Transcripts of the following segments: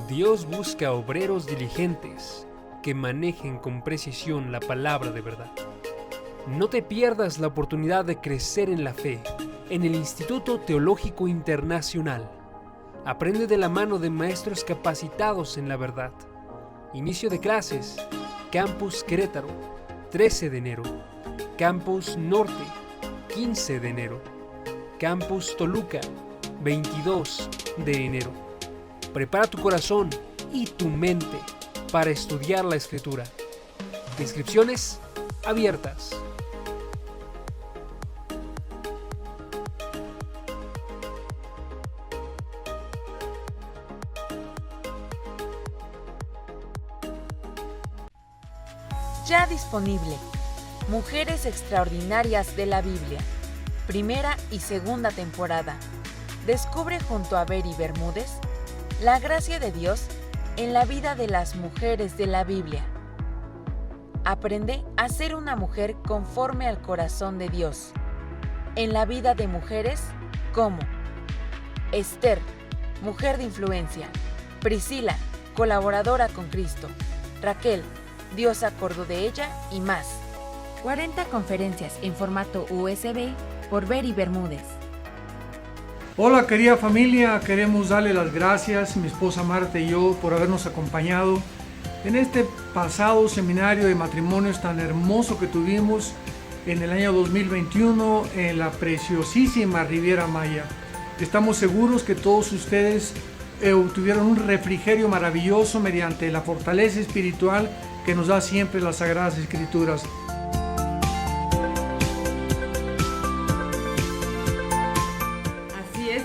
Dios busca obreros diligentes que manejen con precisión la palabra de verdad. No te pierdas la oportunidad de crecer en la fe en el Instituto Teológico Internacional. Aprende de la mano de maestros capacitados en la verdad. Inicio de clases, Campus Querétaro, 13 de enero. Campus Norte, 15 de enero. Campus Toluca, 22 de enero. Prepara tu corazón y tu mente para estudiar la Escritura. Inscripciones abiertas. Ya disponible. Mujeres Extraordinarias de la Biblia. Primera y segunda temporada. Descubre junto a Beri Bermúdez la gracia de Dios en la vida de las mujeres de la Biblia. Aprende a ser una mujer conforme al corazón de Dios. En la vida de mujeres como Esther, mujer de influencia. Priscila, colaboradora con Cristo. Raquel, Dios acordó de ella y más. 40 conferencias en formato USB por Beri Bermúdez. Hola querida familia, queremos darle las gracias, mi esposa Marta y yo, por habernos acompañado en este pasado seminario de matrimonios tan hermoso que tuvimos en el año 2021 en la preciosísima Riviera Maya. Estamos seguros que todos ustedes obtuvieron un refrigerio maravilloso mediante la fortaleza espiritual que nos da siempre las Sagradas Escrituras.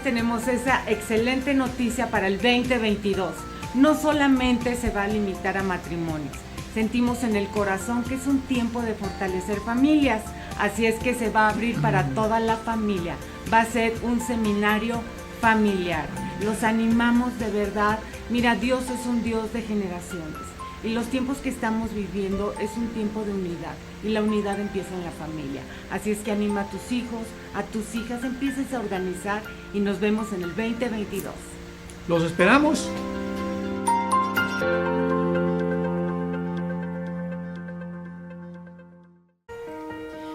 Tenemos esa excelente noticia para el 2022. No solamente se va a limitar a matrimonios. Sentimos en el corazón que es un tiempo de fortalecer familias. Así es que se va a abrir para toda la familia. Va a ser un seminario familiar. Los animamos de verdad. Mira, Dios es un Dios de generaciones. Y los tiempos que estamos viviendo es un tiempo de unidad. Y la unidad empieza en la familia. Así es que anima a tus hijos, a tus hijas, empieces a organizar y nos vemos en el 2022. ¡Los esperamos!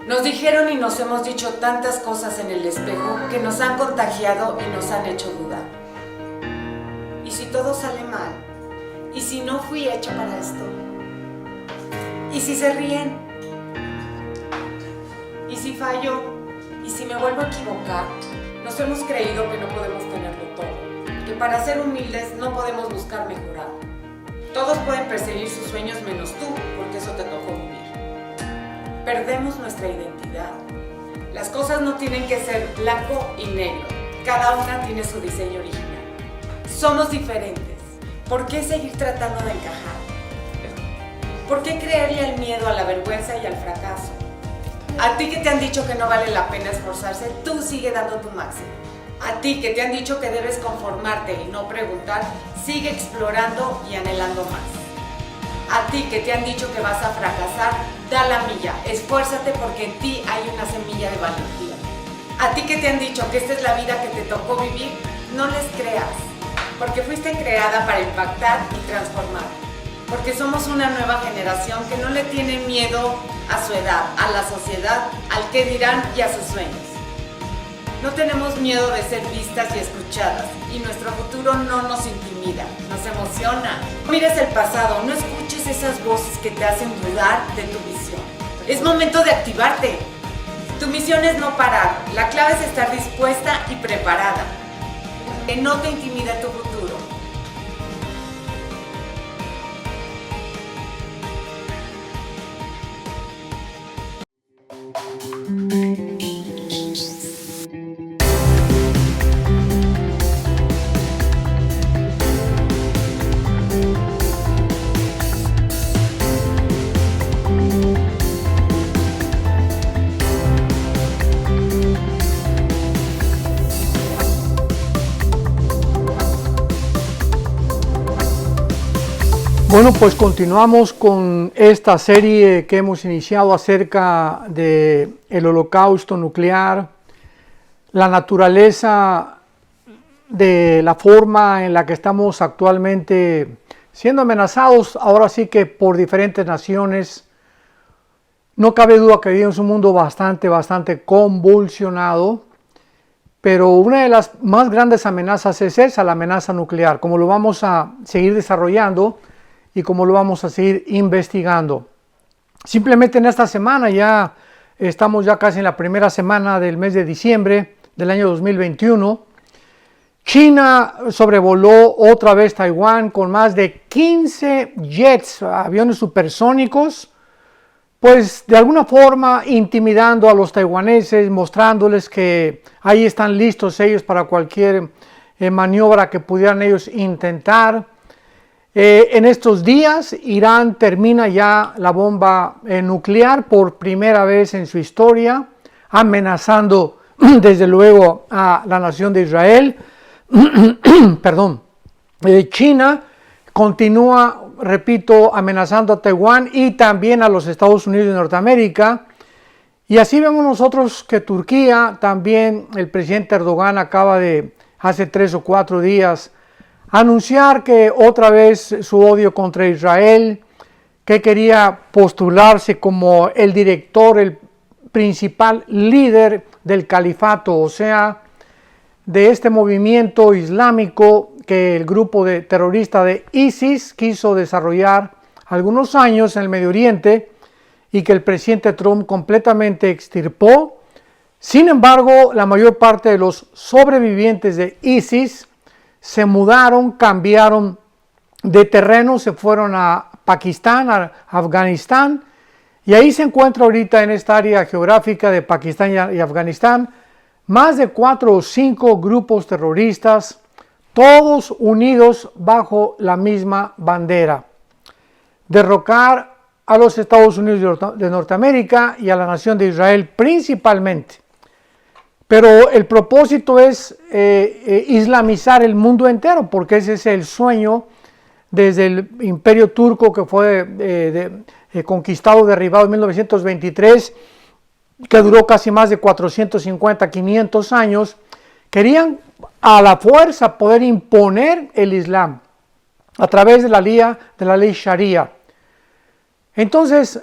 Nos dijeron y nos hemos dicho tantas cosas en el espejo que nos han contagiado y nos han hecho dudar. ¿Y si todo sale mal? ¿Y si no fui hecha para esto? ¿Y si se ríen? ¿Y si fallo? ¿Y si me vuelvo a equivocar? Nos hemos creído que no podemos tenerlo todo, que para ser humildes no podemos buscar mejorar. Todos pueden perseguir sus sueños menos tú, porque eso te tocó vivir. Perdemos nuestra identidad. Las cosas no tienen que ser blanco y negro. Cada una tiene su diseño original. Somos diferentes. ¿Por qué seguir tratando de encajar? ¿Por qué creerle al miedo, a la vergüenza y al fracaso? A ti que te han dicho que no vale la pena esforzarse, tú sigue dando tu máximo. A ti que te han dicho que debes conformarte y no preguntar, sigue explorando y anhelando más. A ti que te han dicho que vas a fracasar, da la milla, esfuérzate porque en ti hay una semilla de valentía. A ti que te han dicho que esta es la vida que te tocó vivir, no les creas, porque fuiste creada para impactar y transformar. Porque somos una nueva generación que no le tiene miedo a su edad, a la sociedad, al qué dirán y a sus sueños. No tenemos miedo de ser vistas y escuchadas, y nuestro futuro no nos intimida, nos emociona. No mires el pasado, no escuches esas voces que te hacen dudar de tu visión. Es momento de activarte. Tu misión es no parar, la clave es estar dispuesta y preparada. Que no te intimida tu futuro. Bueno, pues continuamos con esta serie que hemos iniciado acerca del holocausto nuclear, la naturaleza de la forma en la que estamos actualmente siendo amenazados, ahora sí que por diferentes naciones. No cabe duda que vivimos un mundo bastante convulsionado, pero una de las más grandes amenazas es esa, la amenaza nuclear, como lo vamos a seguir desarrollando y como lo vamos a seguir investigando. Simplemente en esta semana estamos ya casi en la primera semana del mes de diciembre del año 2021. China sobrevoló otra vez Taiwán con más de 15 jets, aviones supersónicos, pues de alguna forma intimidando a los taiwaneses, mostrándoles que ahí están listos ellos para cualquier maniobra que pudieran ellos intentar. En estos días Irán termina ya la bomba nuclear por primera vez en su historia, amenazando desde luego a la nación de Israel. Perdón. China continúa, repito, amenazando a Taiwán y también a los Estados Unidos de Norteamérica. Y así vemos nosotros que Turquía, también el presidente Erdogan acaba de, hace 3 o 4 días, anunciar que otra vez su odio contra Israel, que quería postularse como el director, el principal líder del califato, o sea, de este movimiento islámico que el grupo terrorista de ISIS quiso desarrollar algunos años en el Medio Oriente y que el presidente Trump completamente extirpó. Sin embargo, la mayor parte de los sobrevivientes de ISIS se mudaron, cambiaron de terreno, se fueron a Pakistán, a Afganistán, y ahí se encuentra ahorita en esta área geográfica de Pakistán y Afganistán más de 4 o 5 grupos terroristas, todos unidos bajo la misma bandera: derrocar a los Estados Unidos de Norteamérica y a la nación de Israel principalmente. Pero el propósito es islamizar el mundo entero, porque ese es el sueño desde el imperio turco que fue conquistado, derribado en 1923, que duró casi más de 450, 500 años. Querían a la fuerza poder imponer el Islam a través de la ley Sharia. Entonces,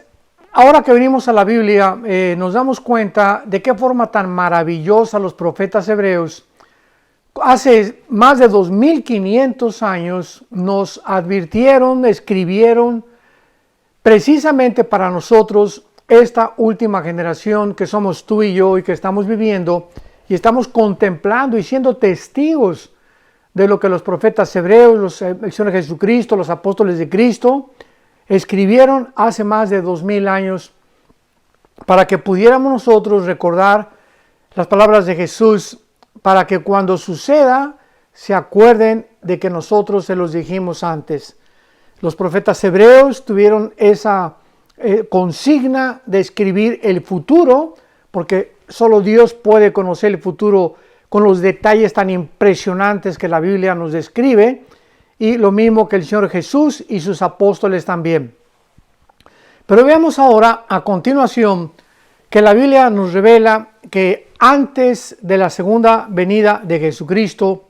ahora que venimos a la Biblia, nos damos cuenta de qué forma tan maravillosa los profetas hebreos, hace más de 2500 años, nos advirtieron, escribieron, precisamente para nosotros, esta última generación que somos tú y yo y que estamos viviendo y estamos contemplando y siendo testigos de lo que los profetas hebreos, los menciones de Jesucristo, los apóstoles de Cristo, escribieron hace más de 2000 años para que pudiéramos nosotros recordar las palabras de Jesús, para que cuando suceda se acuerden de que nosotros se los dijimos antes. Los profetas hebreos tuvieron esa consigna de escribir el futuro, porque solo Dios puede conocer el futuro con los detalles tan impresionantes que la Biblia nos describe, y lo mismo que el Señor Jesús y sus apóstoles también. Pero veamos ahora a continuación que la Biblia nos revela que antes de la segunda venida de Jesucristo,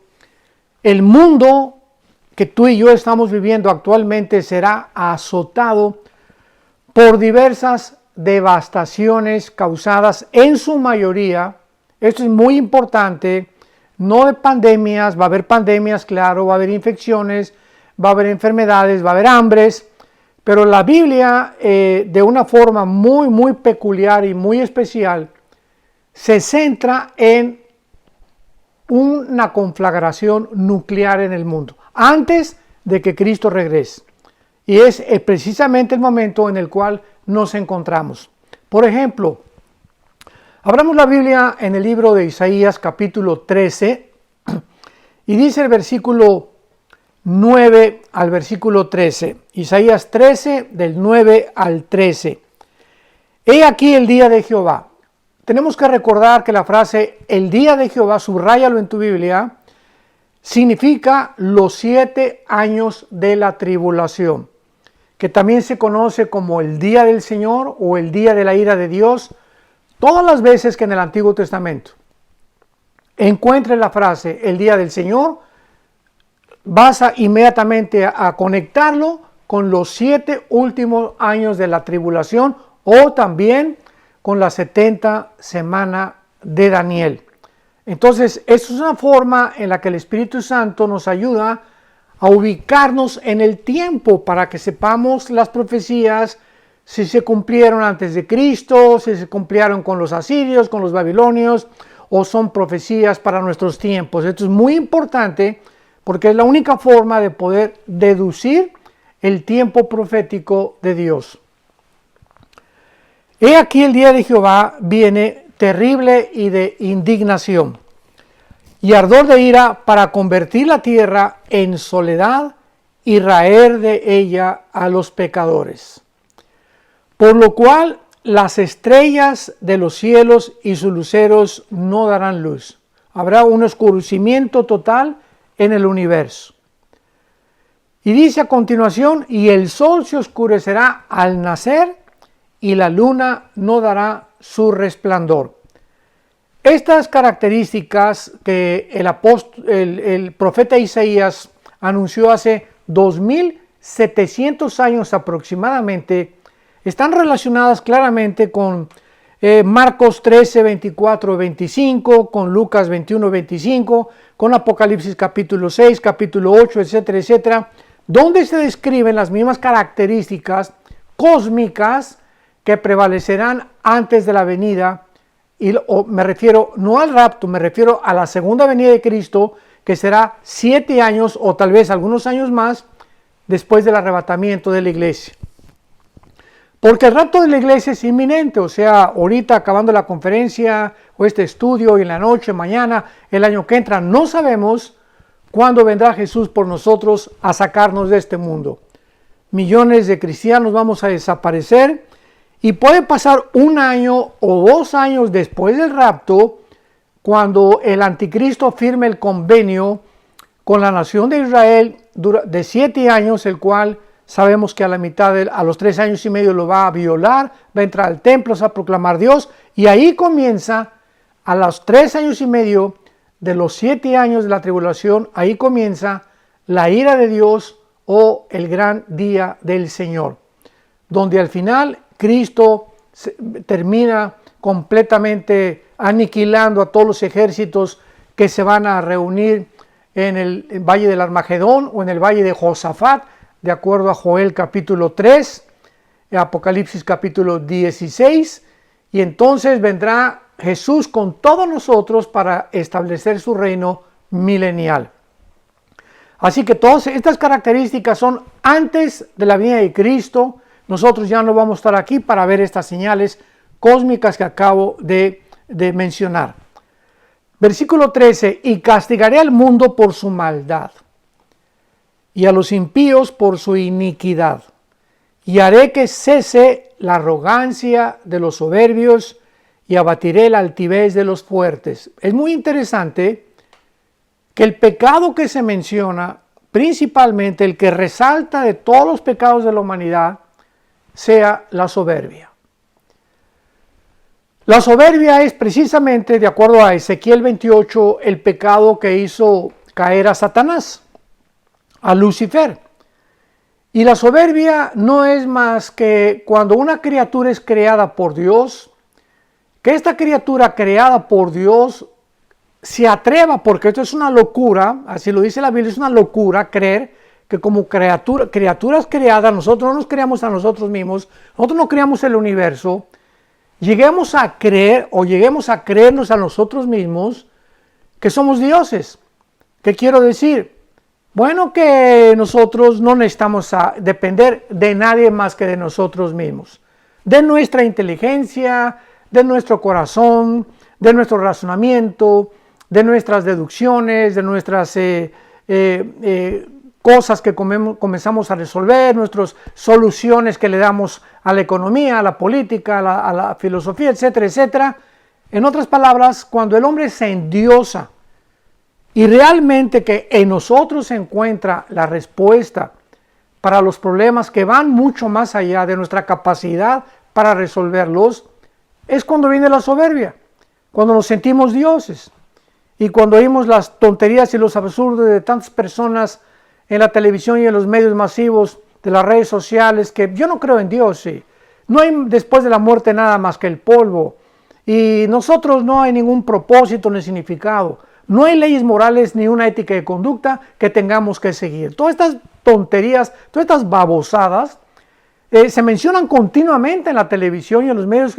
el mundo que tú y yo estamos viviendo actualmente será azotado por diversas devastaciones causadas en su mayoría, esto es muy importante, no de pandemias. Va a haber pandemias, claro, va a haber infecciones, va a haber enfermedades, va a haber hambres, pero la Biblia de una forma muy peculiar y muy especial se centra en una conflagración nuclear en el mundo antes de que Cristo regrese. Y es precisamente el momento en el cual nos encontramos. Por ejemplo, abramos la Biblia en el libro de Isaías capítulo 13 y dice el versículo 9 al versículo 13. Isaías 13 del 9 al 13. He aquí el día de Jehová. Tenemos que recordar que la frase el día de Jehová, subráyalo en tu Biblia, significa los 7 años de la tribulación, que también se conoce como el día del Señor o el día de la ira de Dios, todas las veces que en el Antiguo Testamento encuentres la frase el día del Señor, vas inmediatamente a conectarlo con los 7 últimos años de la tribulación o también con la 70 semana de Daniel. Entonces, eso es una forma en la que el Espíritu Santo nos ayuda a ubicarnos en el tiempo para que sepamos las profecías, si se cumplieron antes de Cristo, si se cumplieron con los asirios, con los babilonios, o son profecías para nuestros tiempos. Esto es muy importante porque es la única forma de poder deducir el tiempo profético de Dios. He aquí el día de Jehová viene terrible y de indignación, y ardor de ira para convertir la tierra en soledad y raer de ella a los pecadores. Por lo cual las estrellas de los cielos y sus luceros no darán luz. Habrá un oscurecimiento total en el universo. Y dice a continuación, y el sol se oscurecerá al nacer y la luna no dará su resplandor. Estas características que el profeta Isaías anunció hace 2700 años aproximadamente, están relacionadas claramente con Marcos 13, 24, 25, con Lucas 21, 25, con Apocalipsis capítulo 6, capítulo 8, etcétera, etcétera, donde se describen las mismas características cósmicas que prevalecerán antes de la venida, me refiero no al rapto, me refiero a la segunda venida de Cristo, que será 7 años o tal vez algunos años más después del arrebatamiento de la iglesia. Porque el rapto de la iglesia es inminente, o sea, ahorita acabando la conferencia o este estudio y en la noche, mañana, el año que entra, no sabemos cuándo vendrá Jesús por nosotros a sacarnos de este mundo. Millones de cristianos vamos a desaparecer y puede pasar 1 año o 2 años después del rapto, cuando el anticristo firme el convenio con la nación de Israel de 7 años, el cual sabemos que a los 3 años y medio lo va a violar, va a entrar al templo, se va a proclamar Dios, y ahí comienza, a los 3 años y medio de los 7 años de la tribulación, ahí comienza la ira de Dios o el gran día del Señor, donde al final Cristo termina completamente aniquilando a todos los ejércitos que se van a reunir en el valle del Armagedón o en el valle de Josafat, de acuerdo a Joel capítulo 3, Apocalipsis capítulo 16, y entonces vendrá Jesús con todos nosotros para establecer su reino milenial. Así que todas estas características son antes de la venida de Cristo. Nosotros ya no vamos a estar aquí para ver estas señales cósmicas que acabo de mencionar. Versículo 13, y castigaré al mundo por su maldad, y a los impíos por su iniquidad, y haré que cese la arrogancia de los soberbios, y abatiré la altivez de los fuertes. Es muy interesante que el pecado que se menciona, principalmente el que resalta de todos los pecados de la humanidad, sea la soberbia. La soberbia es precisamente, de acuerdo a Ezequiel 28, el pecado que hizo caer a Satanás, a Lucifer. Y la soberbia no es más que cuando una criatura es creada por Dios, que esta criatura creada por Dios se atreva, porque esto es una locura, así lo dice la Biblia, es una locura creer que como criaturas creadas, nosotros no nos creamos a nosotros mismos, nosotros no creamos el universo, lleguemos a creer o lleguemos a creernos a nosotros mismos que somos dioses. ¿Qué quiero decir? Bueno, que nosotros no necesitamos depender de nadie más que de nosotros mismos, de nuestra inteligencia, de nuestro corazón, de nuestro razonamiento, de nuestras deducciones, de nuestras cosas que comenzamos a resolver, nuestras soluciones que le damos a la economía, a la política, a la filosofía, etcétera, etcétera. En otras palabras, cuando el hombre se endiosa y realmente que en nosotros se encuentra la respuesta para los problemas que van mucho más allá de nuestra capacidad para resolverlos, es cuando viene la soberbia, cuando nos sentimos dioses. y cuando oímos las tonterías y los absurdos de tantas personas en la televisión y en los medios masivos de las redes sociales, que yo no creo en Dios, sí. No hay después de la muerte nada más que el polvo, y nosotros no hay ningún propósito ni significado, no hay leyes morales ni una ética de conducta que tengamos que seguir. Todas estas tonterías, todas estas babosadas se mencionan continuamente en la televisión y en los medios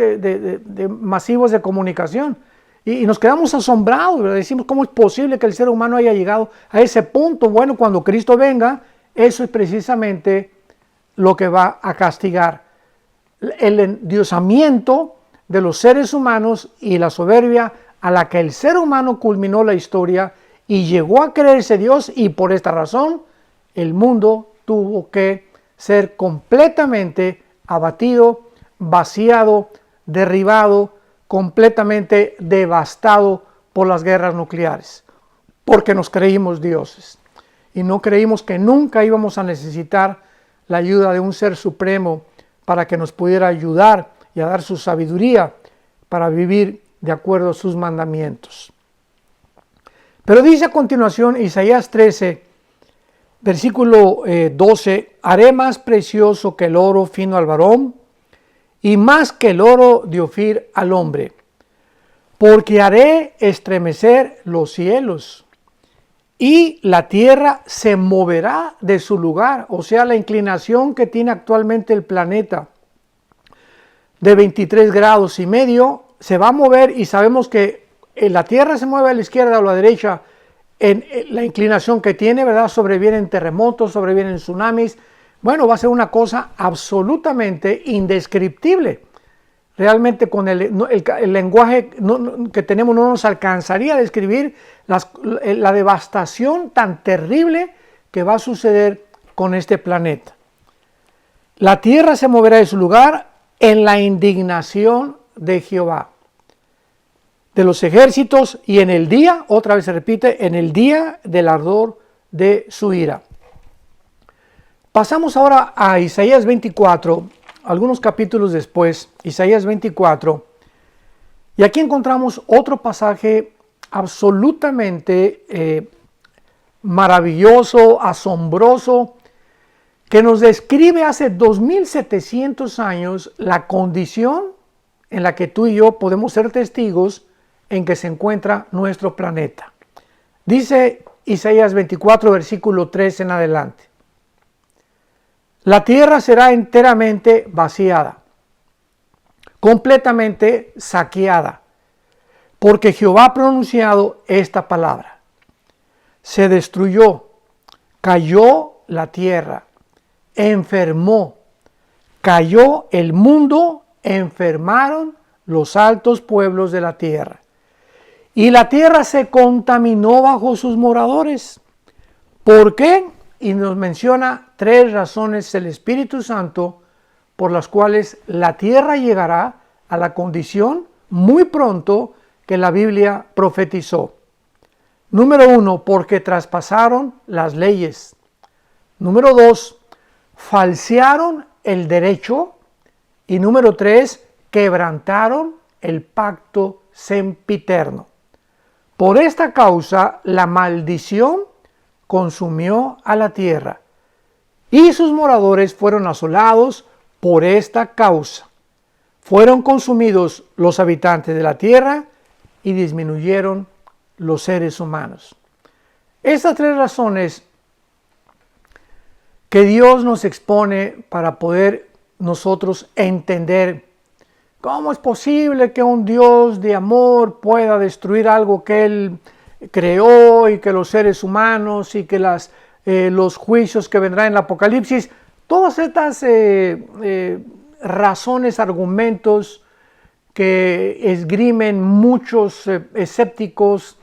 masivos de comunicación. Y nos quedamos asombrados, ¿verdad? Decimos, ¿cómo es posible que el ser humano haya llegado a ese punto? Bueno, cuando Cristo venga, eso es precisamente lo que va a castigar. El endiosamiento de los seres humanos y la soberbia a la que el ser humano culminó la historia y llegó a creerse Dios, y por esta razón el mundo tuvo que ser completamente abatido, vaciado, derribado, completamente devastado por las guerras nucleares, porque nos creímos dioses y no creímos que nunca íbamos a necesitar la ayuda de un ser supremo para que nos pudiera ayudar y a dar su sabiduría para vivir de acuerdo a sus mandamientos. Pero dice a continuación Isaías 13, versículo 12, haré más precioso que el oro fino al varón, y más que el oro de Ofir al hombre, porque haré estremecer los cielos, y la tierra se moverá de su lugar, o sea, la inclinación que tiene actualmente el planeta, de 23 grados y medio, se va a mover, y sabemos que la tierra se mueve a la izquierda o a la derecha, en la inclinación que tiene, ¿verdad? Sobrevienen terremotos, sobrevienen tsunamis. Bueno, va a ser una cosa absolutamente indescriptible. Realmente con el lenguaje que tenemos no nos alcanzaría a describir la devastación tan terrible que va a suceder con este planeta. La tierra se moverá de su lugar en la indignación de Jehová, de los ejércitos, y en el día, otra vez se repite, en el día del ardor de su ira. Pasamos ahora a Isaías 24, algunos capítulos después, Isaías 24, y aquí encontramos otro pasaje absolutamente maravilloso, asombroso, que nos describe hace 2700 años la condición en la que tú y yo podemos ser testigos en que se encuentra nuestro planeta. Dice Isaías 24, versículo 3 en adelante. La tierra será enteramente vaciada, completamente saqueada, porque Jehová ha pronunciado esta palabra. Se destruyó, cayó la tierra, enfermó, cayó el mundo, enfermaron los altos pueblos de la tierra. Y la tierra se contaminó bajo sus moradores. ¿Por qué? Y nos menciona 3 razones el Espíritu Santo por las cuales la tierra llegará a la condición muy pronto que la Biblia profetizó. Número 1, porque traspasaron las leyes. Número 2, falsearon el derecho. Y número 3, quebrantaron el pacto sempiterno. Por esta causa, la maldición consumió a la tierra, y sus moradores fueron asolados por esta causa. Fueron consumidos los habitantes de la tierra y disminuyeron los seres humanos. Estas 3 razones que Dios nos expone para poder nosotros entender cómo es posible que un Dios de amor pueda destruir algo que Él creó, y que los seres humanos y que los juicios que vendrán en el Apocalipsis, todas estas razones, argumentos que esgrimen muchos escépticos,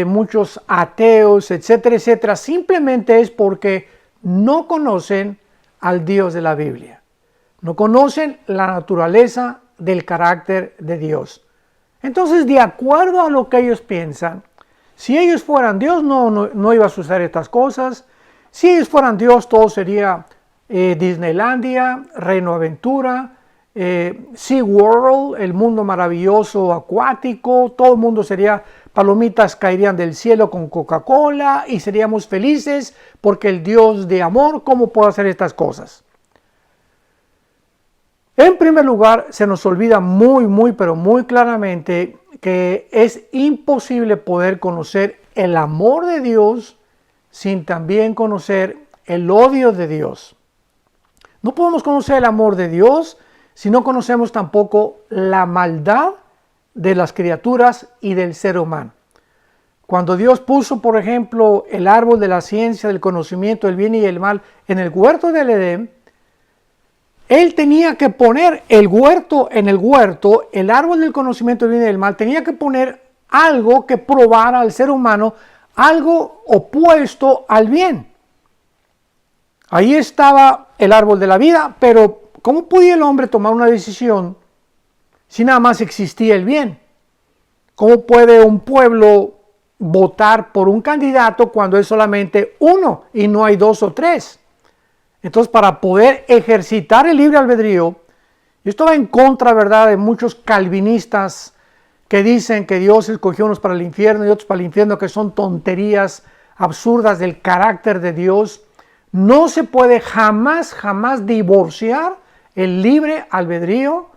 muchos ateos, etcétera, etcétera, simplemente es porque no conocen al Dios de la Biblia. No conocen la naturaleza del carácter de Dios. Entonces, de acuerdo a lo que ellos piensan, si ellos fueran Dios, no iba a suceder estas cosas. Si ellos fueran Dios, todo sería Disneylandia, Reino Aventura, SeaWorld, el mundo maravilloso acuático, todo el mundo sería palomitas caerían del cielo con Coca-Cola y seríamos felices porque el Dios de amor, ¿cómo puede hacer estas cosas? En primer lugar, se nos olvida pero muy claramente que es imposible poder conocer el amor de Dios sin también conocer el odio de Dios. No podemos conocer el amor de Dios si no conocemos tampoco la maldad de las criaturas y del ser humano. Cuando Dios puso, por ejemplo, el árbol de la ciencia, del conocimiento del bien y el mal en el huerto del Edén, Él tenía que poner el árbol del conocimiento del bien y del mal, tenía que poner algo que probara al ser humano, algo opuesto al bien. Ahí estaba el árbol de la vida, pero ¿cómo podía el hombre tomar una decisión si nada más existía el bien? ¿Cómo puede un pueblo votar por un candidato cuando es solamente uno y no hay dos o tres? Entonces, para poder ejercitar el libre albedrío, esto va en contra, ¿verdad?, de muchos calvinistas que dicen que Dios escogió unos para el infierno y otros para el infierno, que son tonterías absurdas del carácter de Dios. No se puede jamás divorciar el libre albedrío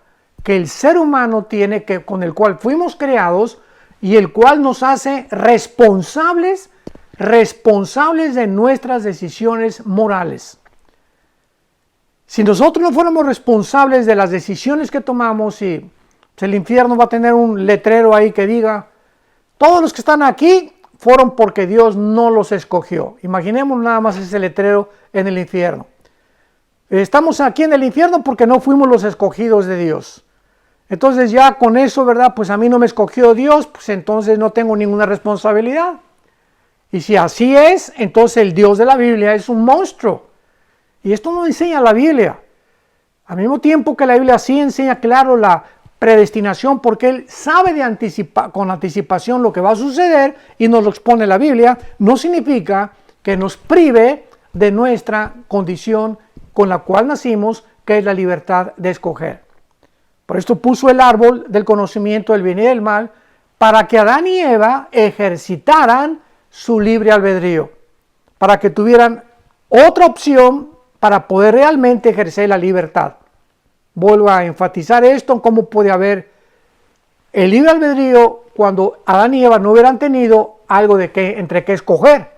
que el ser humano tiene, con el cual fuimos creados y el cual nos hace responsables de nuestras decisiones morales. Si nosotros no fuéramos responsables de las decisiones que tomamos, y el infierno va a tener un letrero ahí que diga: todos los que están aquí fueron porque Dios no los escogió. Imaginemos nada más ese letrero en el infierno. Estamos aquí en el infierno porque no fuimos los escogidos de Dios. Entonces ya con eso, ¿verdad? Pues a mí no me escogió Dios, pues entonces no tengo ninguna responsabilidad. Y si así es, entonces el Dios de la Biblia es un monstruo. Y esto no enseña la Biblia. Al mismo tiempo que la Biblia sí enseña claro la predestinación, porque Él sabe con anticipación lo que va a suceder y nos lo expone la Biblia, no significa que nos prive de nuestra condición con la cual nacimos, que es la libertad de escoger. Por esto puso el árbol del conocimiento del bien y del mal, para que Adán y Eva ejercitaran su libre albedrío, para que tuvieran otra opción para poder realmente ejercer la libertad. Vuelvo a enfatizar esto: cómo puede haber el libre albedrío cuando Adán y Eva no hubieran tenido algo entre qué escoger.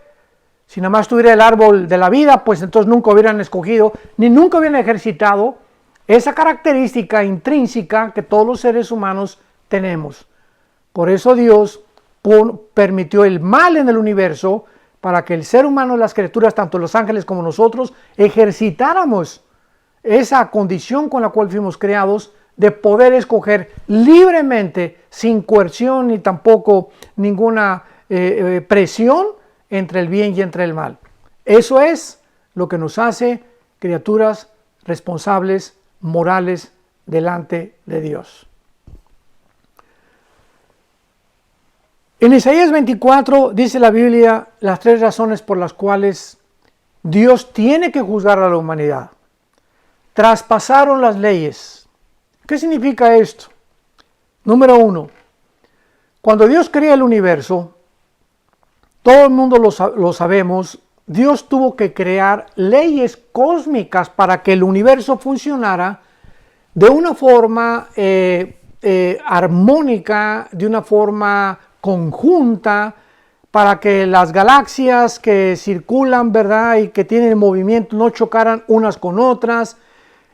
Si nada más tuviera el árbol de la vida, pues entonces nunca hubieran escogido, ni nunca hubieran ejercitado esa característica intrínseca que todos los seres humanos tenemos. Por eso Dios permitió el mal en el universo, para que el ser humano, las criaturas, tanto los ángeles como nosotros, ejercitáramos esa condición con la cual fuimos creados, de poder escoger libremente, sin coerción ni tampoco ninguna presión, entre el bien y entre el mal. Eso es lo que nos hace criaturas responsables, morales, delante de Dios. En Isaías 24 dice la Biblia las 3 razones por las cuales Dios tiene que juzgar a la humanidad. Traspasaron las leyes. ¿Qué significa esto? Número 1. Cuando Dios crea el universo, todo el mundo lo sabemos, Dios tuvo que crear leyes cósmicas para que el universo funcionara de una forma armónica, de una forma conjunta, para que las galaxias que circulan, ¿verdad?, y que tienen movimiento no chocaran unas con otras.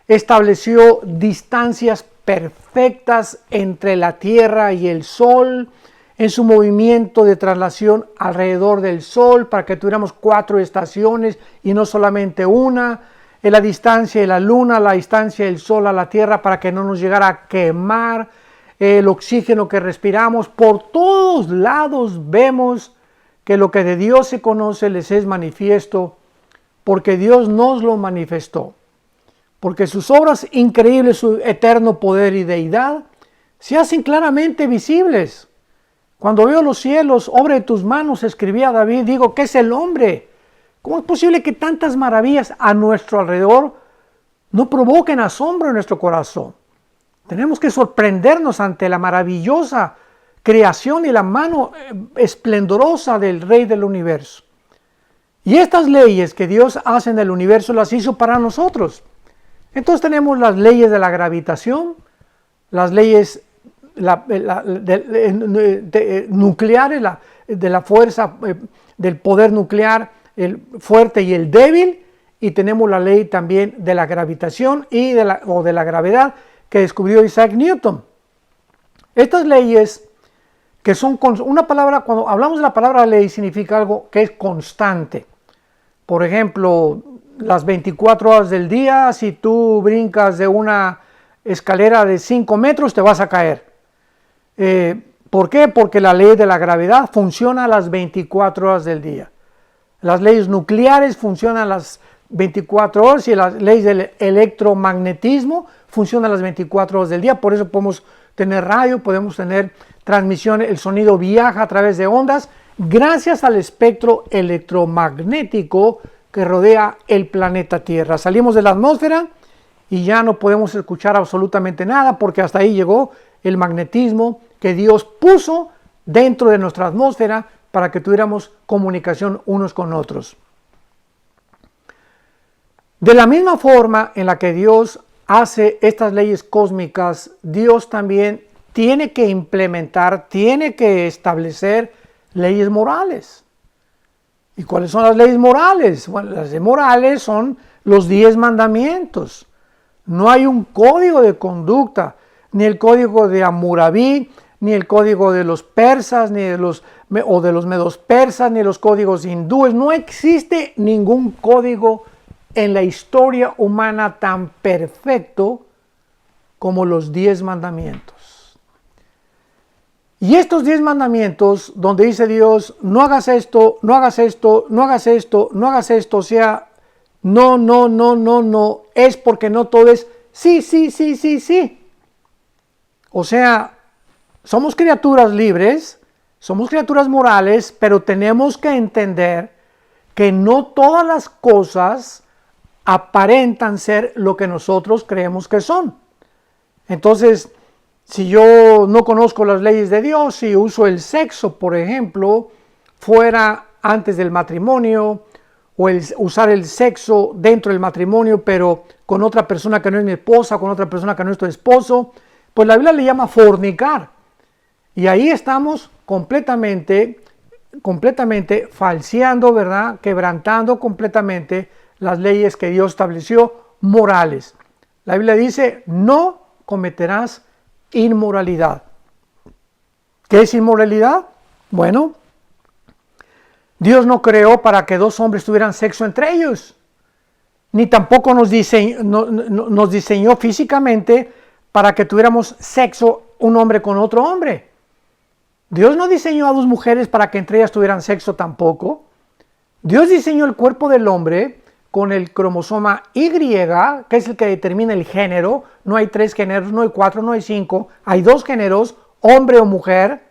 Estableció distancias perfectas entre la Tierra y el Sol en su movimiento de traslación alrededor del Sol, para que tuviéramos 4 estaciones y no solamente una. En la distancia de la Luna, la distancia del Sol a la Tierra, para que no nos llegara a quemar el oxígeno que respiramos. Por todos lados vemos que lo que de Dios se conoce les es manifiesto, porque Dios nos lo manifestó. Porque sus obras increíbles, su eterno poder y deidad, se hacen claramente visibles. Cuando veo los cielos, obra de tus manos, escribía David, digo, ¿qué es el hombre? ¿Cómo es posible que tantas maravillas a nuestro alrededor no provoquen asombro en nuestro corazón? Tenemos que sorprendernos ante la maravillosa creación y la mano esplendorosa del Rey del universo. Y estas leyes que Dios hace en el universo las hizo para nosotros. Entonces tenemos las leyes de la gravitación, las leyes nucleares, de la fuerza, del poder nuclear, el fuerte y el débil, y tenemos la ley también de la gravitación y de la gravedad que descubrió Isaac Newton. Estas leyes que son una palabra, cuando hablamos de la palabra ley, significa algo que es constante. Por ejemplo, las 24 horas del día, si tú brincas de una escalera de 5 metros, te vas a caer. ¿Por qué? Porque la ley de la gravedad funciona a las 24 horas del día. Las leyes nucleares funcionan a las 24 horas y las leyes del electromagnetismo funcionan a las 24 horas del día. Por eso podemos tener radio, podemos tener transmisión, el sonido viaja a través de ondas gracias al espectro electromagnético que rodea el planeta Tierra. Salimos de la atmósfera y ya no podemos escuchar absolutamente nada porque hasta ahí llegó el magnetismo que Dios puso dentro de nuestra atmósfera para que tuviéramos comunicación unos con otros. De la misma forma en la que Dios hace estas leyes cósmicas, Dios también tiene que implementar, tiene que establecer leyes morales. ¿Y cuáles son las leyes morales? Bueno, las leyes morales son los 10 mandamientos. No hay un código de conducta, ni el código de Hammurabi, ni el código de los persas, ni de los medos persas, ni los códigos hindúes. No existe ningún código en la historia humana tan perfecto como los 10 mandamientos. Y estos 10 mandamientos, donde dice Dios, no hagas esto, no hagas esto, no hagas esto, no hagas esto, o sea, no, no, no, no, no, es porque no todo es sí, sí, sí, sí, sí. O sea, somos criaturas libres, somos criaturas morales, pero tenemos que entender que no todas las cosas aparentan ser lo que nosotros creemos que son. Entonces, si yo no conozco las leyes de Dios, si uso el sexo, por ejemplo, fuera antes del matrimonio, o usar el sexo dentro del matrimonio, pero con otra persona que no es mi esposa, con otra persona que no es tu esposo, pues la Biblia le llama fornicar. Y ahí estamos completamente falseando, ¿verdad? Quebrantando completamente las leyes que Dios estableció morales. La Biblia dice, no cometerás inmoralidad. ¿Qué es inmoralidad? Bueno, Dios no creó para que dos hombres tuvieran sexo entre ellos, ni tampoco nos diseñó físicamente para que tuviéramos sexo un hombre con otro hombre. Dios no diseñó a dos mujeres para que entre ellas tuvieran sexo tampoco. Dios diseñó el cuerpo del hombre con el cromosoma Y, que es el que determina el género. No hay 3 géneros, no hay 4, no hay 5. Hay 2 géneros, hombre o mujer.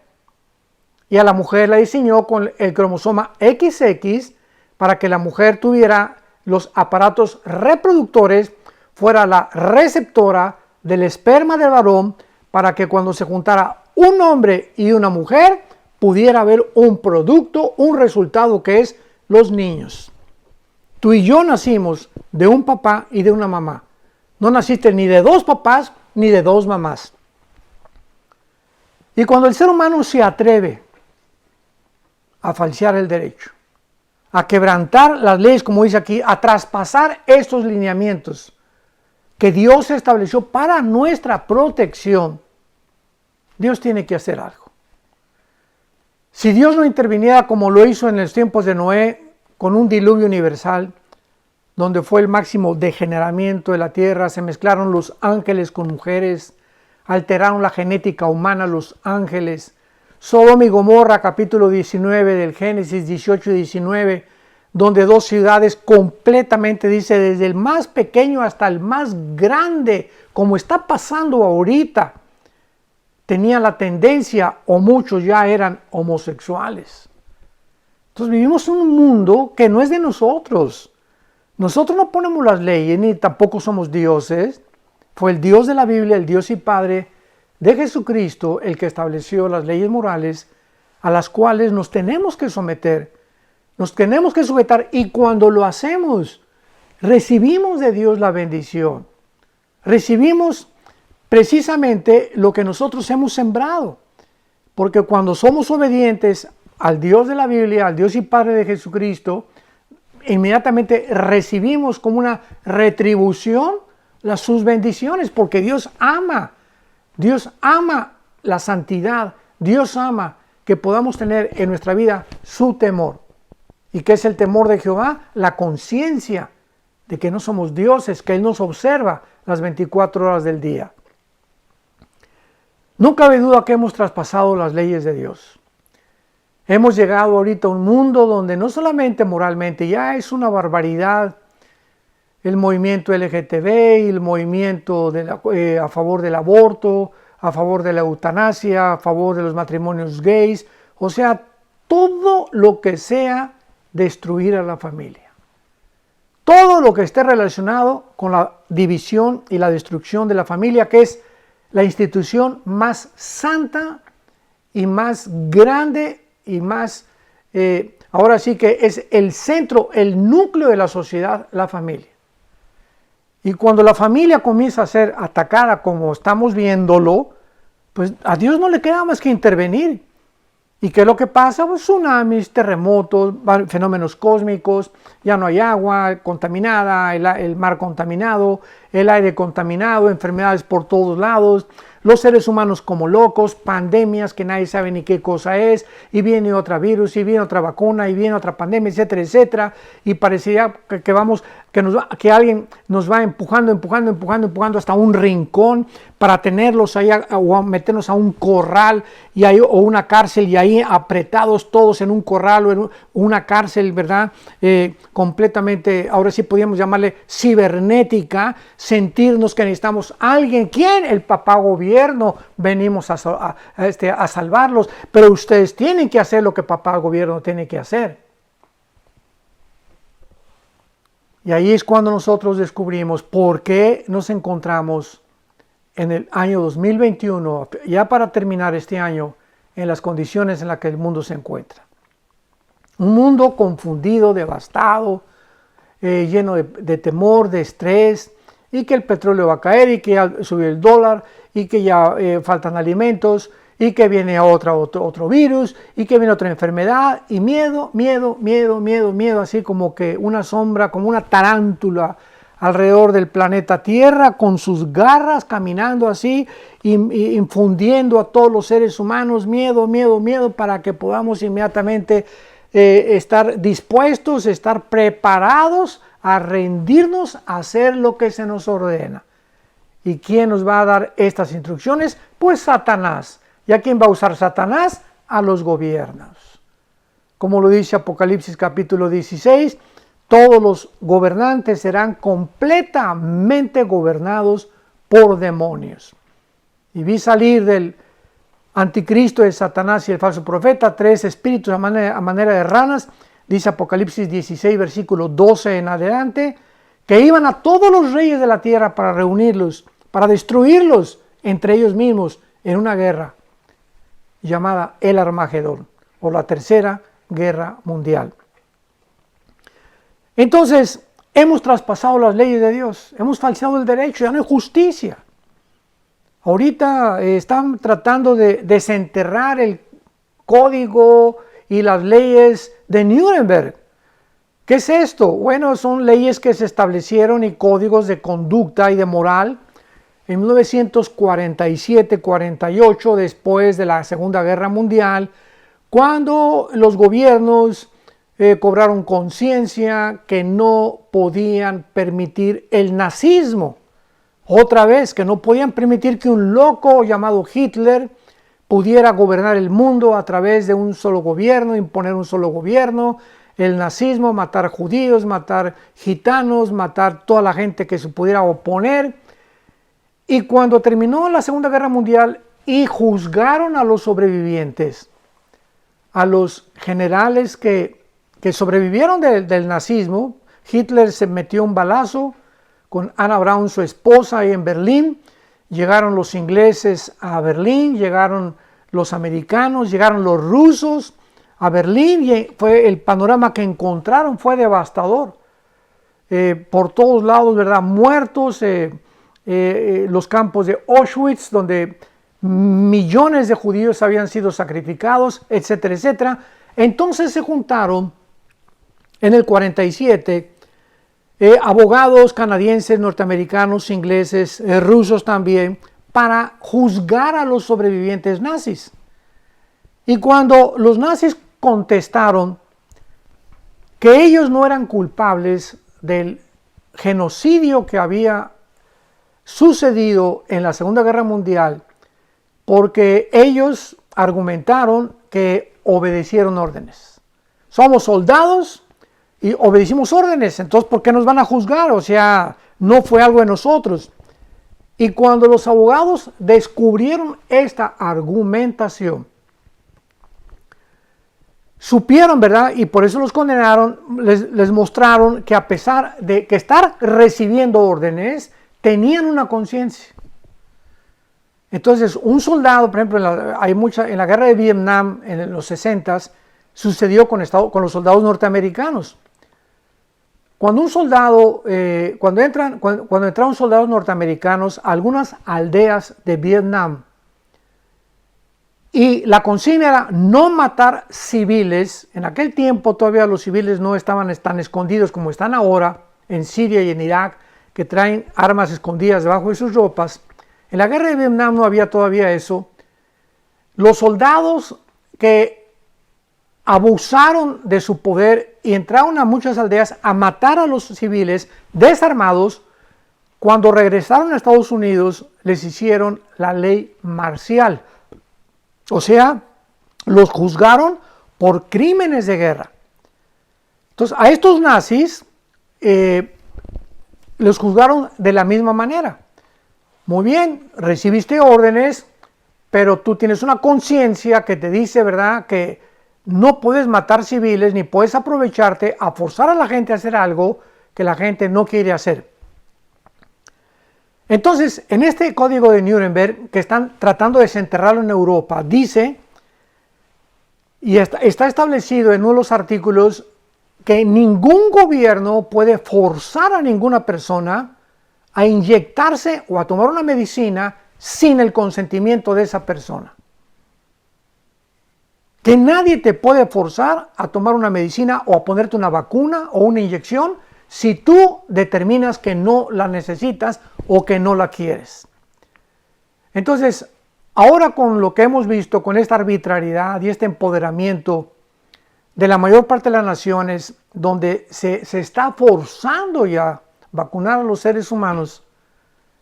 Y a la mujer la diseñó con el cromosoma XX para que la mujer tuviera los aparatos reproductores, fuera la receptora del esperma del varón, para que cuando se juntara un hombre y una mujer, pudiera haber un producto, un resultado que es los niños. Tú y yo nacimos de un papá y de una mamá. No naciste ni de 2 papás ni de 2 mamás. Y cuando el ser humano se atreve a falsear el derecho, a quebrantar las leyes, como dice aquí, a traspasar estos lineamientos que Dios estableció para nuestra protección, Dios tiene que hacer algo. Si Dios no interviniera como lo hizo en los tiempos de Noé, con un diluvio universal, donde fue el máximo degeneramiento de la tierra, se mezclaron los ángeles con mujeres, alteraron la genética humana los ángeles. Sodoma y Gomorra, capítulo 19 del Génesis 18 y 19, donde 2 ciudades completamente, dice, desde el más pequeño hasta el más grande, como está pasando ahorita, tenían la tendencia, o muchos ya eran homosexuales. Entonces vivimos en un mundo que no es de nosotros. Nosotros no ponemos las leyes, ni tampoco somos dioses. Fue el Dios de la Biblia, el Dios y Padre de Jesucristo el que estableció las leyes morales a las cuales nos tenemos que someter, nos tenemos que sujetar, y cuando lo hacemos, recibimos de Dios la bendición. Recibimos precisamente lo que nosotros hemos sembrado. Porque cuando somos obedientes al Dios de la Biblia, al Dios y Padre de Jesucristo, inmediatamente recibimos como una retribución sus bendiciones, porque Dios ama la santidad, Dios ama que podamos tener en nuestra vida su temor. ¿Y qué es el temor de Jehová? La conciencia de que no somos dioses, que Él nos observa las 24 horas del día. No cabe duda que hemos traspasado las leyes de Dios. Hemos llegado ahorita a un mundo donde no solamente moralmente ya es una barbaridad el movimiento LGTB y el movimiento a favor del aborto, a favor de la eutanasia, a favor de los matrimonios gays, o sea, todo lo que sea destruir a la familia. Todo lo que esté relacionado con la división y la destrucción de la familia, que es la institución más santa y más grande y más, ahora sí que es el centro, el núcleo de la sociedad, la familia. Y cuando la familia comienza a ser atacada como estamos viéndolo, pues a Dios no le queda más que intervenir. ¿Y qué es lo que pasa? Pues tsunamis, terremotos, fenómenos cósmicos, ya no hay agua contaminada, el mar contaminado, el aire contaminado, enfermedades por todos lados, los seres humanos como locos, pandemias que nadie sabe ni qué cosa es, y viene otra virus, y viene otra vacuna, y viene otra pandemia, etcétera, etcétera, y parecería que alguien nos va empujando hasta un rincón para tenerlos ahí o meternos a un corral o una cárcel, y ahí apretados todos en un corral o en una cárcel, ¿verdad? Completamente, ahora sí podríamos llamarle cibernética, sentirnos que necesitamos a alguien. ¿Quién? El papá gobierno. Venimos a salvarlos, pero ustedes tienen que hacer lo que papá gobierno tiene que hacer. Y ahí es cuando nosotros descubrimos por qué nos encontramos en el año 2021, ya para terminar este año, en las condiciones en las que el mundo se encuentra. Un mundo confundido, devastado, lleno de temor, de estrés, y que el petróleo va a caer, y que ya subió el dólar, y que ya faltan alimentos, y que viene otro virus, y que viene otra enfermedad, y miedo, así como que una sombra, como una tarántula alrededor del planeta Tierra, con sus garras caminando así, infundiendo a todos los seres humanos miedo, para que podamos inmediatamente estar dispuestos, estar preparados a rendirnos, a hacer lo que se nos ordena. ¿Y quién nos va a dar estas instrucciones? Pues Satanás. ¿Y a quién va a usar Satanás? A los gobiernos. Como lo dice Apocalipsis capítulo 16, todos los gobernantes serán completamente gobernados por demonios. Y vi salir del anticristo, de Satanás y el falso profeta, 3 espíritus a manera de ranas, dice Apocalipsis 16, versículo 12 en adelante, que iban a todos los reyes de la tierra para reunirlos, para destruirlos entre ellos mismos en una guerra llamada el Armagedón, o la tercera guerra mundial. Entonces, hemos traspasado las leyes de Dios, hemos falseado el derecho, ya no hay justicia. Ahorita están tratando de desenterrar el código y las leyes de Nuremberg. ¿Qué es esto? Bueno, son leyes que se establecieron y códigos de conducta y de moral en 1947-48, después de la Segunda Guerra Mundial, cuando los gobiernos cobraron conciencia que no podían permitir el nazismo. Otra vez, que no podían permitir que un loco llamado Hitler pudiera gobernar el mundo a través de un solo gobierno, imponer un solo gobierno, el nazismo, matar judíos, matar gitanos, matar toda la gente que se pudiera oponer. Y cuando terminó la Segunda Guerra Mundial y juzgaron a los sobrevivientes, a los generales que sobrevivieron del nazismo, Hitler se metió un balazo con Anna Braun, su esposa, ahí en Berlín, llegaron los ingleses a Berlín, llegaron los americanos, llegaron los rusos a Berlín y fue el panorama que encontraron fue devastador. Por todos lados, ¿verdad? Muertos, los campos de Auschwitz, donde millones de judíos habían sido sacrificados, etcétera, etcétera. Entonces se juntaron en el 47 abogados canadienses, norteamericanos, ingleses, rusos también, para juzgar a los sobrevivientes nazis. Y cuando los nazis contestaron que ellos no eran culpables del genocidio que había sucedido en la Segunda Guerra Mundial, porque ellos argumentaron que obedecieron órdenes. Somos soldados y obedecimos órdenes, entonces ¿por qué nos van a juzgar? O sea, no fue algo de nosotros. Y cuando los abogados descubrieron esta argumentación, supieron, ¿verdad? Y por eso los condenaron, les mostraron que a pesar de que estar recibiendo órdenes, tenían una conciencia. Entonces, un soldado, por ejemplo, en la guerra de Vietnam, en los 60s, sucedió con los soldados norteamericanos. Cuando entraron soldados norteamericanos a algunas aldeas de Vietnam, y la consigna era no matar civiles. En aquel tiempo todavía los civiles no estaban tan escondidos como están ahora en Siria y en Irak, que traen armas escondidas debajo de sus ropas. En la guerra de Vietnam no había todavía eso. Los soldados que abusaron de su poder y entraron a muchas aldeas a matar a los civiles desarmados, cuando regresaron a Estados Unidos les hicieron la ley marcial. O sea, los juzgaron por crímenes de guerra. Entonces, a estos nazis los juzgaron de la misma manera. Muy bien, recibiste órdenes, pero tú tienes una conciencia que te dice, ¿verdad?, que no puedes matar civiles ni puedes aprovecharte a forzar a la gente a hacer algo que la gente no quiere hacer. Entonces, en este código de Nuremberg, que están tratando de desenterrarlo en Europa, dice, y está establecido en uno de los artículos, que ningún gobierno puede forzar a ninguna persona a inyectarse o a tomar una medicina sin el consentimiento de esa persona. Que nadie te puede forzar a tomar una medicina o a ponerte una vacuna o una inyección si tú determinas que no la necesitas o que no la quieres. Entonces, ahora con lo que hemos visto, con esta arbitrariedad y este empoderamiento de la mayor parte de las naciones, donde se está forzando ya vacunar a los seres humanos,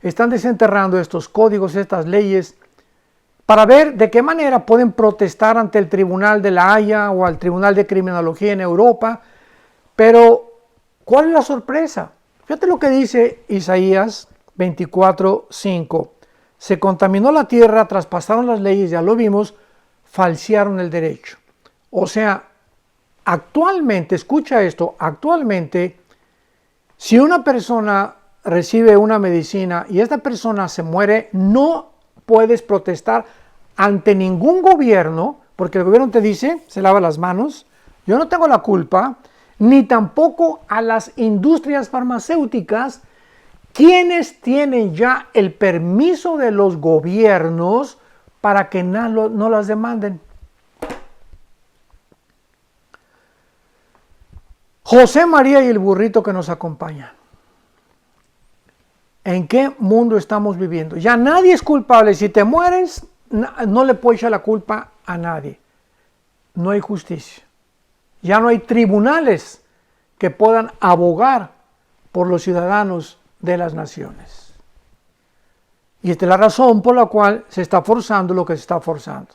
están desenterrando estos códigos, estas leyes, para ver de qué manera pueden protestar ante el Tribunal de la Haya o al Tribunal de Criminología en Europa. Pero, ¿cuál es la sorpresa? Fíjate lo que dice Isaías 24:5. Se contaminó la tierra, traspasaron las leyes, ya lo vimos, falsearon el derecho. O sea, actualmente, escucha esto, actualmente, si una persona recibe una medicina y esta persona se muere, no puedes protestar ante ningún gobierno, porque el gobierno te dice, se lava las manos, yo no tengo la culpa, ni tampoco a las industrias farmacéuticas, quienes tienen ya el permiso de los gobiernos para que no las demanden. José María y el burrito que nos acompañan. ¿En qué mundo estamos viviendo? Ya nadie es culpable. Si te mueres, no le puedes echar la culpa a nadie. No hay justicia. Ya no hay tribunales que puedan abogar por los ciudadanos de las naciones. Y esta es la razón por la cual se está forzando lo que se está forzando.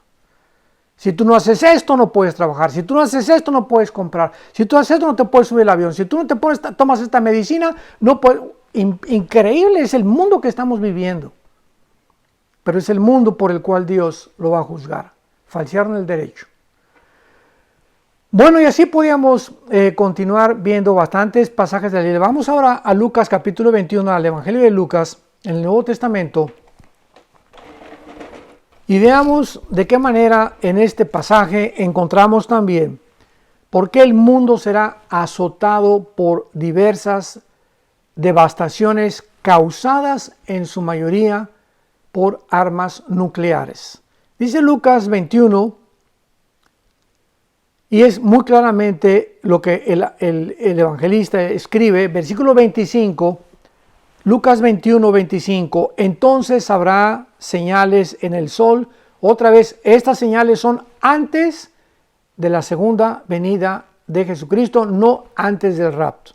Si tú no haces esto, no puedes trabajar. Si tú no haces esto, no puedes comprar. Si tú haces esto, no te puedes subir al avión. Si tú no tomas esta medicina, no puedes. Increíble es el mundo que estamos viviendo. Pero es el mundo por el cual Dios lo va a juzgar. Falsearon el derecho. Bueno, y así podíamos continuar viendo bastantes pasajes de la Biblia. Vamos ahora a Lucas capítulo 21, al Evangelio de Lucas, en el Nuevo Testamento. Y veamos de qué manera en este pasaje encontramos también por qué el mundo será azotado por diversas devastaciones causadas en su mayoría por armas nucleares. Dice Lucas 21, y es muy claramente lo que el evangelista escribe, versículo 25, Lucas 21, 25, entonces habrá señales en el sol. Otra vez, estas señales son antes de la segunda venida de Jesucristo, no antes del rapto.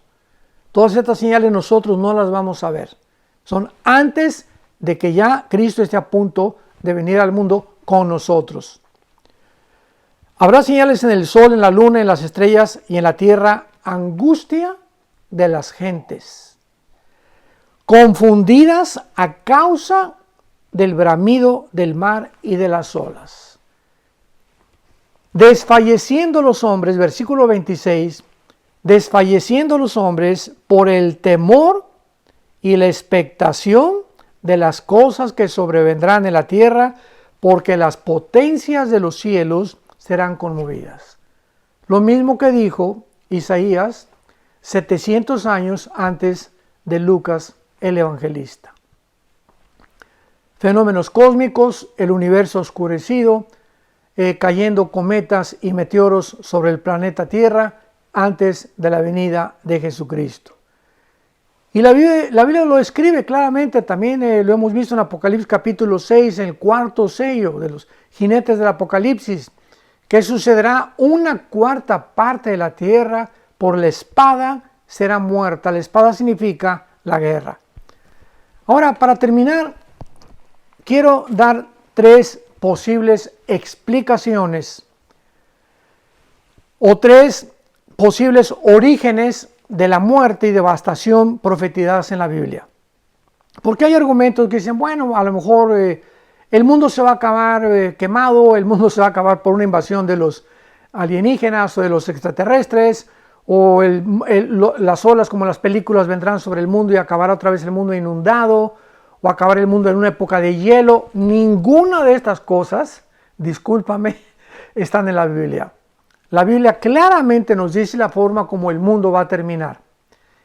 Todas estas señales nosotros no las vamos a ver. Son antes de que ya Cristo esté a punto de venir al mundo con nosotros. Habrá señales en el sol, en la luna, en las estrellas y en la tierra, angustia de las gentes, confundidas a causa del bramido del mar y de las olas. Desfalleciendo los hombres, versículo 26, desfalleciendo los hombres por el temor y la expectación de las cosas que sobrevendrán en la tierra, porque las potencias de los cielos serán conmovidas. Lo mismo que dijo Isaías 700 años antes de Lucas el evangelista. Fenómenos cósmicos, el universo oscurecido, cayendo cometas y meteoros sobre el planeta Tierra antes de la venida de Jesucristo. Y la Biblia lo escribe claramente, también lo hemos visto en Apocalipsis capítulo 6, el cuarto sello de los jinetes del Apocalipsis, que sucederá una cuarta parte de la tierra por la espada será muerta. La espada significa la guerra. Ahora, para terminar, quiero dar tres posibles explicaciones o tres posibles orígenes de la muerte y devastación profetizadas en la Biblia. Porque hay argumentos que dicen, bueno, a lo mejor el mundo se va a acabar quemado, el mundo se va a acabar por una invasión de los alienígenas o de los extraterrestres, o las olas como las películas vendrán sobre el mundo y acabará otra vez el mundo inundado, o acabar el mundo en una época de hielo. Ninguna de estas cosas, discúlpame, están en la Biblia. La Biblia claramente nos dice la forma como el mundo va a terminar.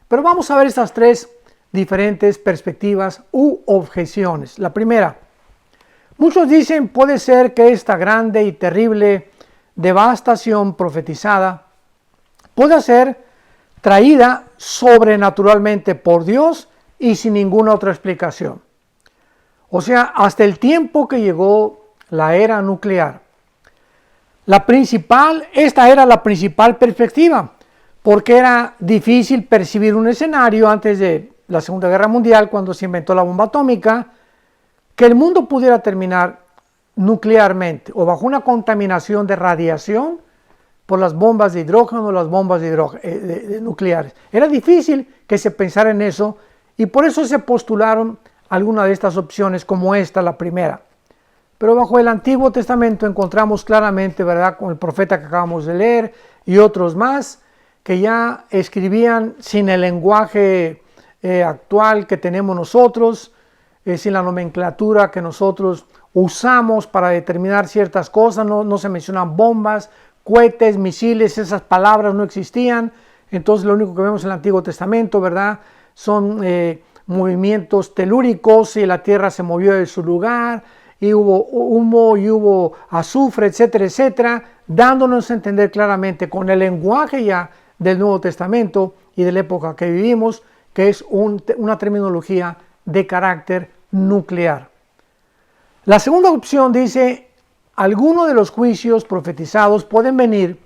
Pero vamos a ver estas tres diferentes perspectivas u objeciones. La primera, muchos dicen puede ser que esta grande y terrible devastación profetizada pueda ser traída sobrenaturalmente por Dios y sin ninguna otra explicación. O sea, hasta el tiempo que llegó la era nuclear. Esta era la principal perspectiva, porque era difícil percibir un escenario antes de la Segunda Guerra Mundial, cuando se inventó la bomba atómica, que el mundo pudiera terminar nuclearmente o bajo una contaminación de radiación por las bombas de hidrógeno o las bombas nucleares. Era difícil que se pensara en eso y por eso se postularon algunas de estas opciones como esta, la primera. Pero bajo el Antiguo Testamento encontramos claramente, ¿verdad?, con el profeta que acabamos de leer y otros más, que ya escribían sin el lenguaje actual que tenemos nosotros, sin la nomenclatura que nosotros usamos para determinar ciertas cosas. No se mencionan bombas, cohetes, misiles, esas palabras no existían. Entonces lo único que vemos en el Antiguo Testamento, ¿verdad?, son movimientos telúricos y la tierra se movió de su lugar, y hubo humo y hubo azufre, etcétera, etcétera, dándonos a entender claramente con el lenguaje ya del Nuevo Testamento y de la época que vivimos, que es una terminología de carácter nuclear. La segunda opción dice, algunos de los juicios profetizados pueden venir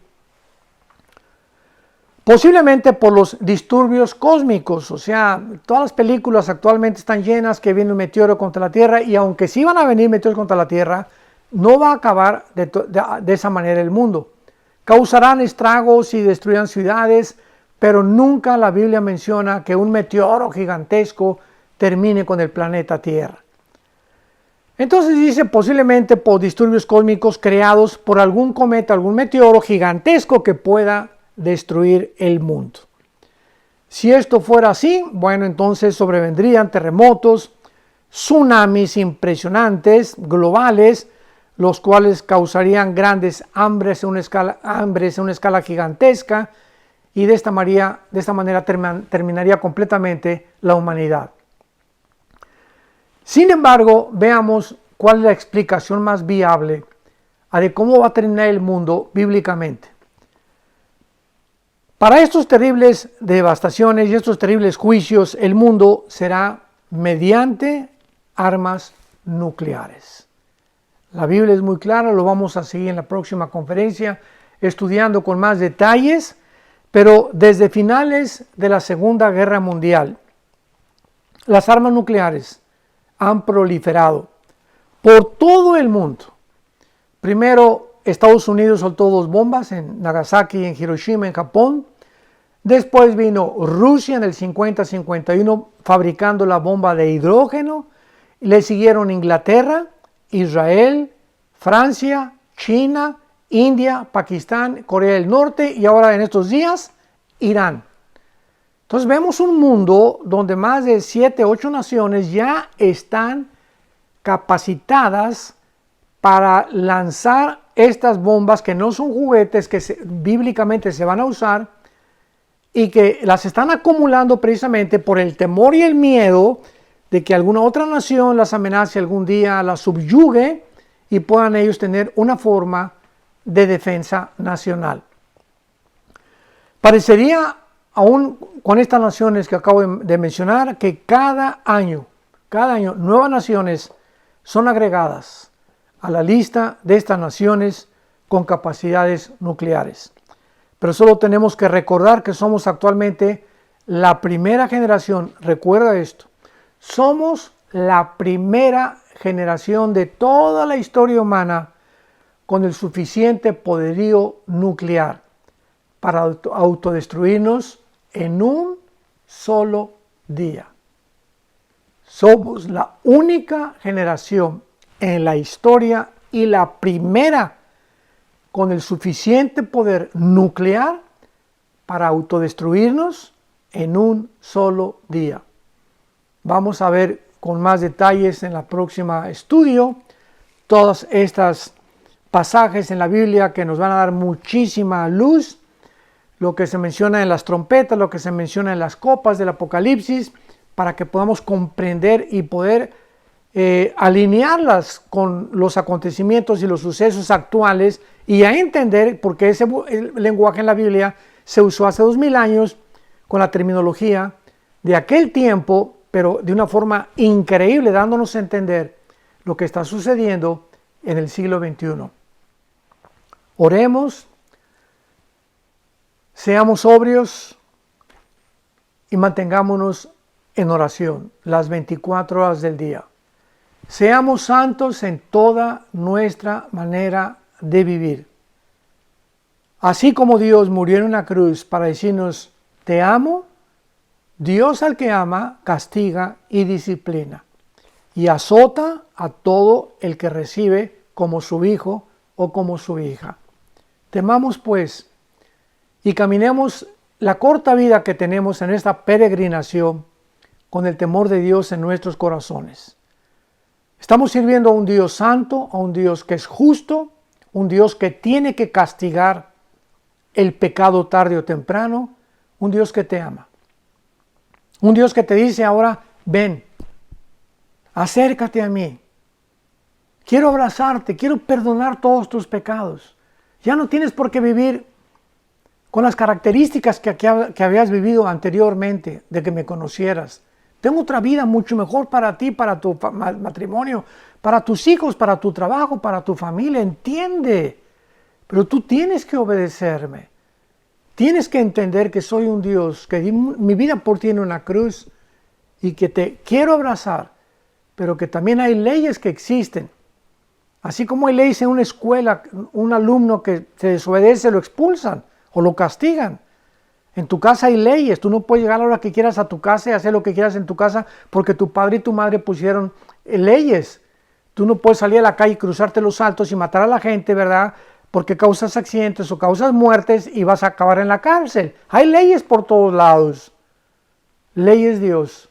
posiblemente por los disturbios cósmicos. O sea, todas las películas actualmente están llenas que viene un meteoro contra la Tierra, y aunque sí van a venir meteoros contra la Tierra, no va a acabar de esa manera el mundo. Causarán estragos y destruirán ciudades, pero nunca la Biblia menciona que un meteoro gigantesco termine con el planeta Tierra. Entonces dice posiblemente por disturbios cósmicos creados por algún cometa, algún meteoro gigantesco que pueda destruir el mundo. Si esto fuera así, bueno, entonces sobrevendrían terremotos, tsunamis impresionantes, globales, los cuales causarían grandes hambres en una escala gigantesca, y de esta manera terminaría completamente la humanidad. Sin embargo, veamos cuál es la explicación más viable de cómo va a terminar el mundo bíblicamente. Para estos terribles devastaciones y estos terribles juicios, el mundo será mediante armas nucleares. La Biblia es muy clara, lo vamos a seguir en la próxima conferencia, estudiando con más detalles, pero desde finales de la Segunda Guerra Mundial, las armas nucleares han proliferado por todo el mundo. Primero, Estados Unidos soltó 2 bombas en Nagasaki y en Hiroshima, en Japón. Después vino Rusia en el 50-51 fabricando la bomba de hidrógeno. Le siguieron Inglaterra, Israel, Francia, China, India, Pakistán, Corea del Norte y ahora en estos días, Irán. Entonces vemos un mundo donde más de 7, 8 naciones ya están capacitadas para lanzar estas bombas que no son juguetes que bíblicamente se van a usar y que las están acumulando precisamente por el temor y el miedo de que alguna otra nación las amenace algún día, las subyugue y puedan ellos tener una forma de defensa nacional. Parecería, aún con estas naciones que acabo de mencionar, que cada año nuevas naciones son agregadas a la lista de estas naciones con capacidades nucleares. Pero solo tenemos que recordar que somos actualmente la primera generación, recuerda esto, somos la primera generación de toda la historia humana con el suficiente poderío nuclear para autodestruirnos en un solo día. Somos la única generación en la historia y la primera con el suficiente poder nuclear para autodestruirnos en un solo día. Vamos a ver con más detalles en la próxima estudio todas estas pasajes en la Biblia que nos van a dar muchísima luz, lo que se menciona en las trompetas, lo que se menciona en las copas del Apocalipsis, para que podamos comprender y poder alinearlas con los acontecimientos y los sucesos actuales y a entender por qué el lenguaje en la Biblia se usó hace 2000 años con la terminología de aquel tiempo, pero de una forma increíble, dándonos a entender lo que está sucediendo en el siglo XXI. Oremos, seamos sobrios y mantengámonos en oración las 24 horas del día. Seamos santos en toda nuestra manera de vivir. Así como Dios murió en una cruz para decirnos, te amo, Dios al que ama castiga y disciplina y azota a todo el que recibe como su hijo o como su hija. Temamos pues y caminemos la corta vida que tenemos en esta peregrinación con el temor de Dios en nuestros corazones. Estamos sirviendo a un Dios santo, a un Dios que es justo, un Dios que tiene que castigar el pecado tarde o temprano, un Dios que te ama. Un Dios que te dice ahora, ven, acércate a mí. Quiero abrazarte, quiero perdonar todos tus pecados. Ya no tienes por qué vivir con las características que habías vivido anteriormente, de que me conocieras. Tengo otra vida mucho mejor para ti, para tu matrimonio, para tus hijos, para tu trabajo, para tu familia. Entiende, pero tú tienes que obedecerme. Tienes que entender que soy un Dios, que di mi vida por ti en una cruz y que te quiero abrazar, pero que también hay leyes que existen. Así como hay leyes en una escuela, un alumno que se desobedece lo expulsan o lo castigan. En tu casa hay leyes, tú no puedes llegar a la hora que quieras a tu casa y hacer lo que quieras en tu casa porque tu padre y tu madre pusieron leyes. Tú no puedes salir a la calle y cruzarte los altos y matar a la gente, ¿verdad? Porque causas accidentes o causas muertes y vas a acabar en la cárcel. Hay leyes por todos lados. Leyes Dios,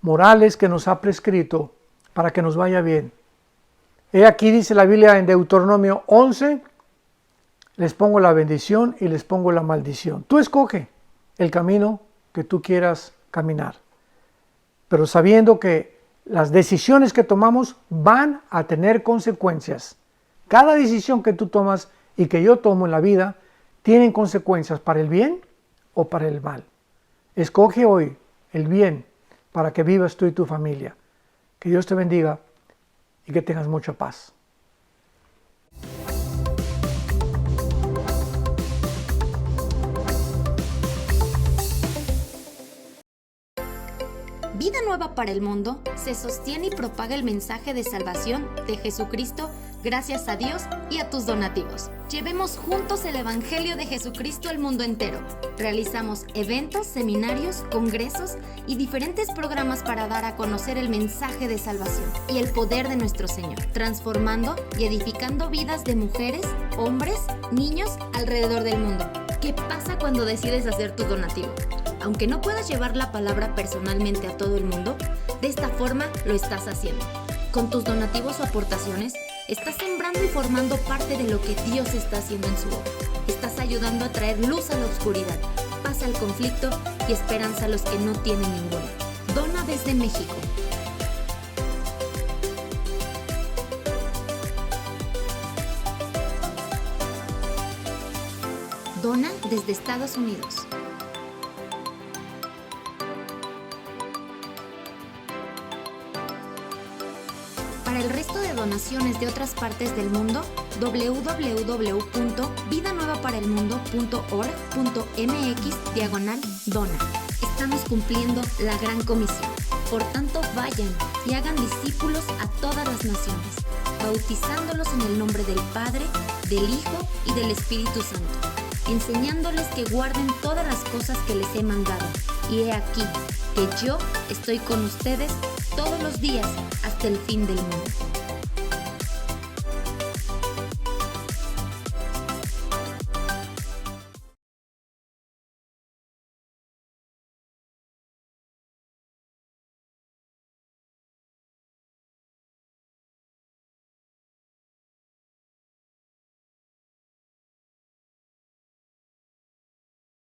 morales que nos ha prescrito para que nos vaya bien. He aquí, dice la Biblia en Deuteronomio 11, les pongo la bendición y les pongo la maldición. Tú escoge el camino que tú quieras caminar, pero sabiendo que las decisiones que tomamos van a tener consecuencias. Cada decisión que tú tomas y que yo tomo en la vida tienen consecuencias para el bien o para el mal. Escoge hoy el bien para que vivas tú y tu familia. Que Dios te bendiga y que tengas mucha paz. Vida Nueva para el Mundo se sostiene y propaga el mensaje de salvación de Jesucristo gracias a Dios y a tus donativos. Llevemos juntos el Evangelio de Jesucristo al mundo entero. Realizamos eventos, seminarios, congresos y diferentes programas para dar a conocer el mensaje de salvación y el poder de nuestro Señor, transformando y edificando vidas de mujeres, hombres, niños alrededor del mundo. ¿Qué pasa cuando decides hacer tu donativo? Aunque no puedas llevar la palabra personalmente a todo el mundo, de esta forma lo estás haciendo. Con tus donativos o aportaciones, estás sembrando y formando parte de lo que Dios está haciendo en su obra. Estás ayudando a traer luz a la oscuridad, paz al conflicto y esperanza a los que no tienen ninguna. Dona desde México. Dona desde Estados Unidos. Para el resto de donaciones de otras partes del mundo, www.vidanuevaparelmundo.org.mx/dona. Estamos cumpliendo la gran comisión. Por tanto, vayan y hagan discípulos a todas las naciones, bautizándolos en el nombre del Padre, del Hijo y del Espíritu Santo, enseñándoles que guarden todas las cosas que les he mandado. Y he aquí que yo estoy con ustedes todos los días hasta el fin del mundo.